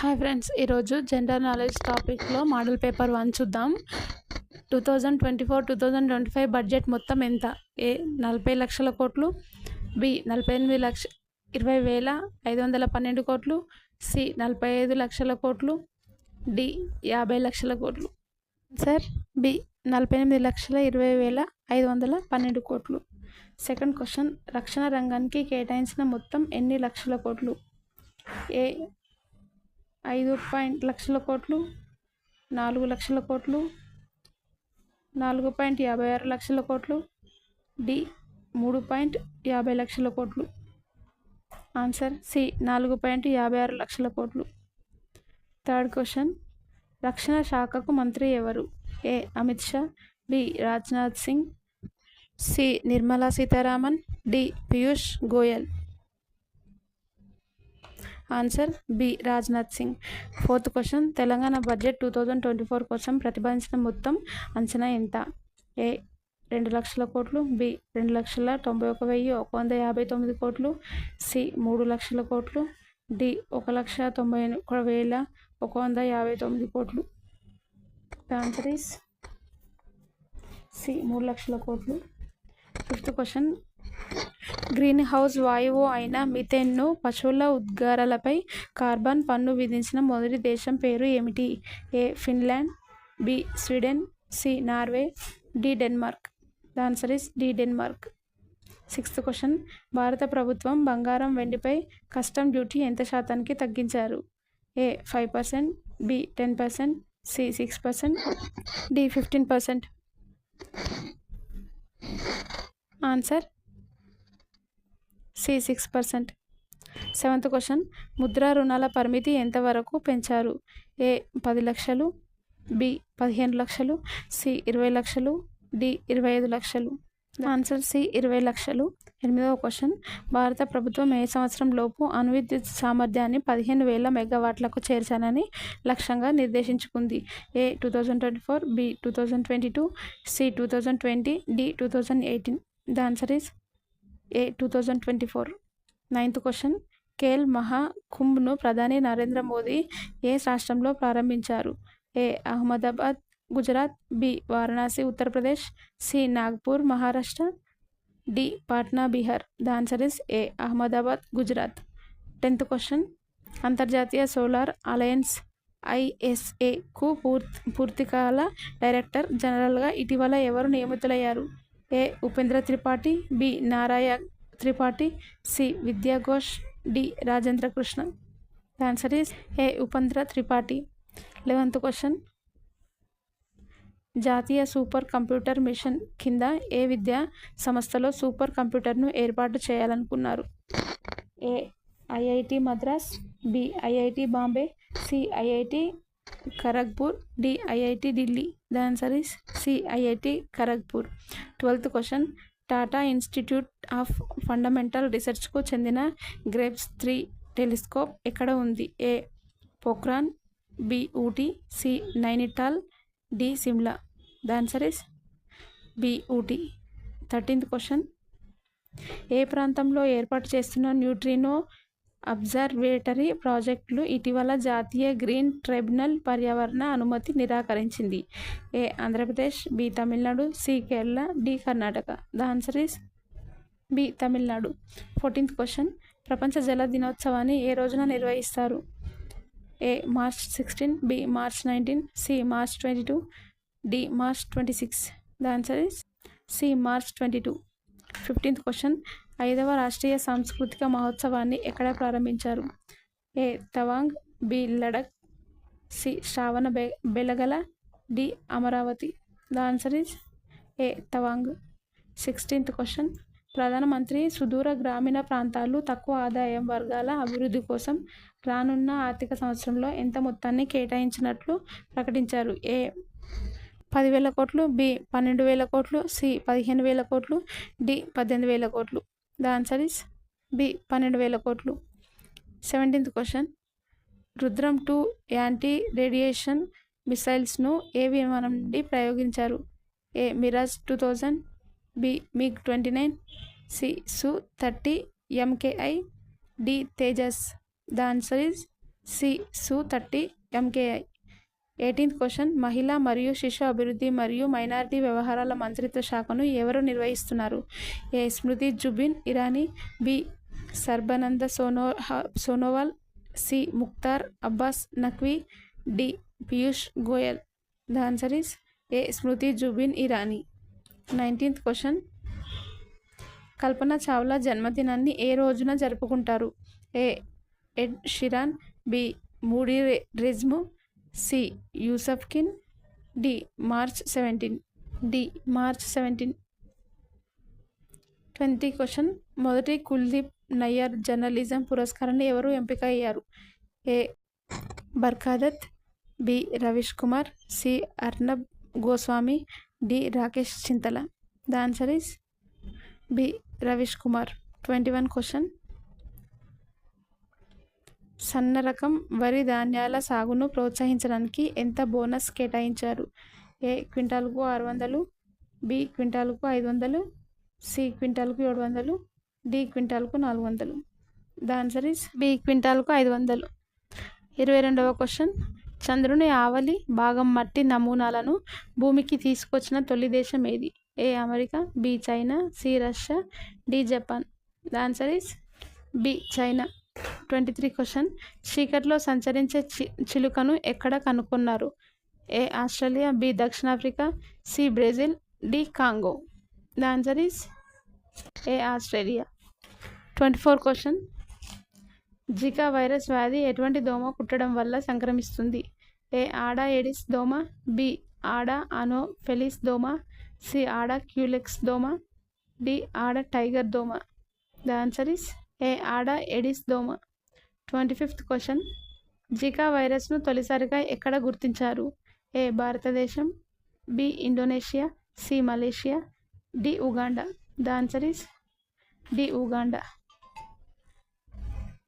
Hi friends, ఈరోజు general knowledge టాపిక్లో model paper 1 చూద్దాం. 2024-2025 బడ్జెట్ మొత్తం ఎంత? ఏ 40 లక్షల కోట్లు, బి 48,20,512 కోట్లు, సి 45 లక్షల కోట్లు, డి 50 లక్షల కోట్లు. సార్ బి 48,20,512 కోట్లు. సెకండ్ క్వశ్చన్, రక్షణ రంగానికి కేటాయించిన మొత్తం ఎన్ని లక్షల కోట్లు? ఏ 5 లక్షల కోట్లు, 4 లక్షల కోట్లు, 4.56 లక్షల కోట్లు, డి 3.50 లక్షల కోట్లు. ఆన్సర్ సి 4.56 లక్షల కోట్లు. థర్డ్ క్వశ్చన్, రక్షణ శాఖకు మంత్రి ఎవరు? A Amit Shah, B Rajnath Singh, C Nirmala Sitharaman, D Piyush Goyal. Answer B Rajnath Singh. Fourth question, Telangana budget 2024 కోసం ప్రతిపాదించిన మొత్తం అంచనా ఎంత? ఏ 2 లక్షల కోట్లు, బి 2,91,159 కోట్లు, సి 3 లక్షల కోట్లు, డి 1,91,159 కోట్లు. ఆన్సర్ ఈస్ సి 3 లక్షల కోట్లు. ఫిఫ్త్ క్వశ్చన్, గ్రీన్ హౌస్ వాయువు అయిన మిథేన్ను పశువుల ఉద్గారాలపై కార్బన్ పన్ను విధించిన మొదటి దేశం పేరు ఏమిటి? A Finland, B Sweden, C Norway, D Denmark. The answer is D Denmark. Sixth question, భారత ప్రభుత్వం బంగారం వెండిపై కస్టమ్ డ్యూటీ ఎంత శాతానికి తగ్గించారు? A 5%, B 10%, C 6%, D 15%. Answer C 6%. Seventh question, Mudra రుణాల పరిమితి ఎంతవరకు పెంచారు? ఏ 10 లక్షలు, బి 15 లక్షలు, సి 20 లక్షలు, డి 25 లక్షలు. ఆన్సర్ సి 20 లక్షలు. ఎనిమిదవ క్వశ్చన్, భారత ప్రభుత్వం ఏ సంవత్సరం లోపు అణు విద్యుత్ సామర్థ్యాన్ని 15,000 మెగావాట్లకు చేర్చాలని లక్ష్యంగా నిర్దేశించుకుంది? A 2024, B 2022, C 2020, D 2018. The answer is A 2024. Ninth question, ఖేల్ మహాకుంభ్ను ప్రధాని నరేంద్ర మోదీ ఏ రాష్ట్రంలో ప్రారంభించారు? A Ahmedabad, Gujarat, B Varanasi, Uttar Pradesh, C Nagpur, Maharashtra, D Patna, Bihar. The answer is A Ahmedabad, Gujarat. 10th question, అంతర్జాతీయ సోలార్ అలయన్స్ ISA-కు పూర్తికాల డైరెక్టర్ జనరల్గా ఇటీవల ఎవరు నియమితులయ్యారు? A Upendra Tripathi, B Narayan Tripathi, C Vidya Ghosh, D Rajendra Krishna. The answer is A Upendra Tripathi. 11th question, జాతీయ సూపర్ కంప్యూటర్ మిషన్ కింద ఏ విద్యా సంస్థలో సూపర్ కంప్యూటర్ను ఏర్పాటు చేయాలనుకున్నారు? A IIT Madras, B IIT Bombay, C IIT Kharagpur, D IIT Delhi. The answer is C IIT Kharagpur. 12th question, Tata institute of fundamental రీసెర్చ్కు చెందిన గ్రేప్స్ 3 టెలిస్కోప్ ఎక్కడ ఉంది? A Pokhran, B Ooty, C Nainital, D Shimla. The answer is B Ooty. 13th question, ఏ ప్రాంతంలో ఏర్పాటు చేస్తున్న న్యూట్రినో అబ్జర్వేటరీ ప్రాజెక్టులు ఇటీవల జాతీయ గ్రీన్ ట్రైబ్యునల్ పర్యావరణ అనుమతి నిరాకరించింది? A Andhra Pradesh, B Tamil Nadu, C Kerala, D Karnataka. The answer is B Tamil Nadu. 14th question, ప్రపంచ జల దినోత్సవాన్ని ఏ రోజున నిర్వహిస్తారు? A March 16, B March 19, C March 22, D March 26. The answer is C March 22. 15th question, 5వ రాష్ట్రీయ సాంస్కృతిక మహోత్సవాన్ని ఎక్కడ ప్రారంభించారు? A Tawang, B Ladakh, C Shravana Belagola, D Amaravati. The answer is A Tawang. 16th question, ప్రధానమంత్రి సుదూర గ్రామీణ ప్రాంతాలు తక్కువ ఆదాయం వర్గాల అభివృద్ధి కోసం రానున్న ఆర్థిక సంవత్సరంలో ఎంత మొత్తాన్ని కేటాయించినట్లు ప్రకటించారు? ఏ 10,000 కోట్లు, బి 12,000 కోట్లు, సి 15,000 కోట్లు, డి 18,000 కోట్లు. ద ఆన్సర్ ఇస్ బి 12,000 కోట్లు. 17th question, Rudram 2 anti radiation మిసైల్స్ను ఏ విమానం నుండి ప్రయోగించారు? A Mirage 2000, B MiG-29, C Su-30 MKI, D Tejas. The answer is C Su-30 MKI. 18th question మహిళా మరియు శిశు అభివృద్ధి మరియు మైనారిటీ వ్యవహారాల మంత్రిత్వ శాఖను ఎవరు నిర్వహిస్తున్నారు? A Smriti Zubin Irani, B Sarbananda Sonowal, C Mukhtar Abbas Naqvi, D Piyush Goyal. The answer is A Smriti Zubin Irani. 19th question Kalpana Chawla జన్మదినాన్ని ఏ రోజున జరుపుకుంటారు? ఏ ఎడ్ షిరాన్, బి మూడీ రిజ్ము, సి యూసఫ్ కిన్, డి మార్చ్ 17. 20 క్వశ్చన్ మొదటి కుల్దీప్ నయ్యర్ జర్నలిజం పురస్కారాన్ని ఎవరు ఎంపిక అయ్యారు? A Barkha Dutt, B Ravish Kumar, C Arnab Goswami, D Rakesh Chintala. The answer is B Ravish Kumar. 21 question సన్న రకం వరి ధాన్యాల సాగును ప్రోత్సహించడానికి ఎంత బోనస్ కేటాయించారు? ఏ క్వింటాల్కు 600, బి క్వింటాల్కు 500, సి క్వింటాల్కు 700, డి క్వింటాల్కు 400. ద ఆన్సర్ ఈస్ బి క్వింటాల్కు 500. 22వ క్వశ్చన్ చంద్రుని ఆవలి భాగం మట్టి నమూనాలను భూమికి తీసుకొచ్చిన తొలి దేశం ఏది? A America, B China, C Russia, D Japan. The answer is B China. 23 question చీకట్లో సంచరించే చిలుకను ఎక్కడ కనుక్కున్నారు? ఏ ఆస్ట్రేలియా, బి దక్షిణాఫ్రికా, C Brazil, D Congo. The answer is A Australia. 24 question Zika virus వ్యాధి ఎటువంటి దోమ కుట్టడం వల్ల సంక్రమిస్తుంది? ఏ ఆడా ఎడిస్ దోమ, బి ఆడా అనోఫెలిస్ దోమ, సి ఆడా క్యూలెక్స్ దోమ, డి ఆడా టైగర్ దోమ. ద ఆన్సర్ ఈస్ ఏ ఆడా ఎడిస్ దోమ. 25th క్వశ్చన్ జికా వైరస్ను తొలిసారిగా ఎక్కడ గుర్తించారు? ఏ భారతదేశం, B Indonesia, C Malaysia, D Uganda. The answer is D Uganda.